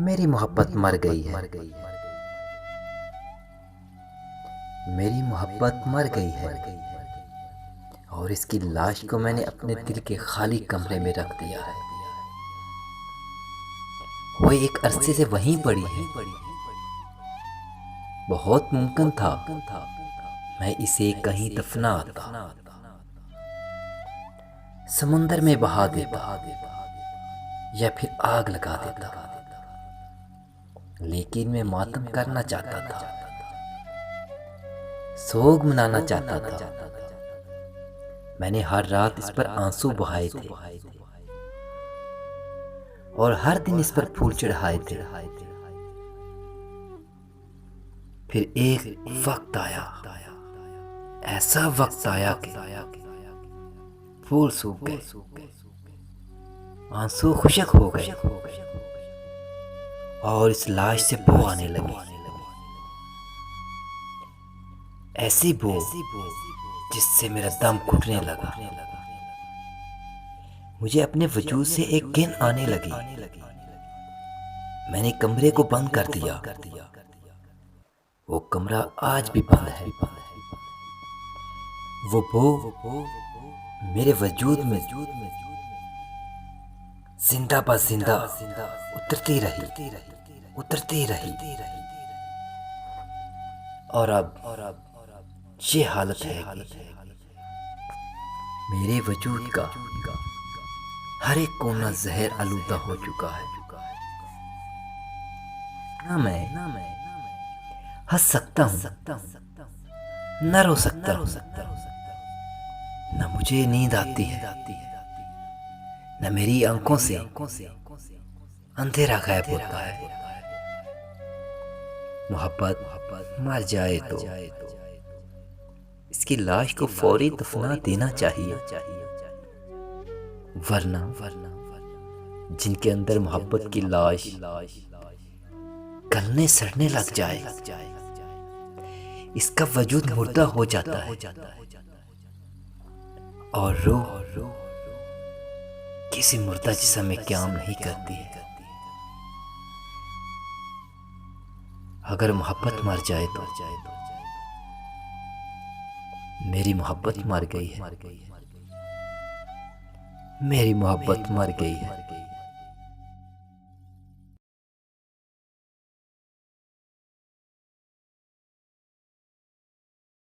मेरी मोहब्बत मर गई है। मेरी मोहब्बत मर गई है और इसकी लाश को मैंने अपने दिल के खाली कमरे में रख दिया है। वो एक अरसे से वहीं पड़ी है। बहुत मुमकिन था मैं इसे कहीं दफना आता, समुंदर में बहा देता या फिर आग लगा देता, लेकिन मैं मातम करना चाहता था, सोग मनाना चाहता था। मैंने हर रात इस पर आंसू बहाए थे और हर दिन इस पर फूल चढ़ाए थे। फिर एक वक्त आया, ऐसा वक्त आया कि फूल सूख गए, आंसू खुशक हो गए और इस लाश से बू आने लगी। ऐसी बू जिससे मेरा दम घुटने लगा। मुझे अपने वजूद से एक घिन आने लगी। मैंने कमरे को बंद कर दिया। वो कमरा आज भी बंद है। वो बू मेरे वजूद में जिंदा ब जिंदा उतरती रही और अब ये हालत है कि मेरे वजूद का हर एक कोना जहर आलूदा हो चुका है। ना मैं हंस सकता हूँ, न रो सकता हूँ, न मुझे नींद आती है, न मेरी आंखों से अंधेरा गायब होता है। मोहब्बत मर जाए तो इसकी लाश को फौरी दफना देना चाहिए, वरना जिनके अंदर मोहब्बत की लाश गलने सड़ने लग जाए, इसका वजूद मुर्दा हो जाता है और रूह किसी मुर्दा जिस्म में क़याम नहीं करती है। अगर मोहब्बत मर जाए तो मेरी मोहब्बत मर गई है। मेरी मोहब्बत मर गई है।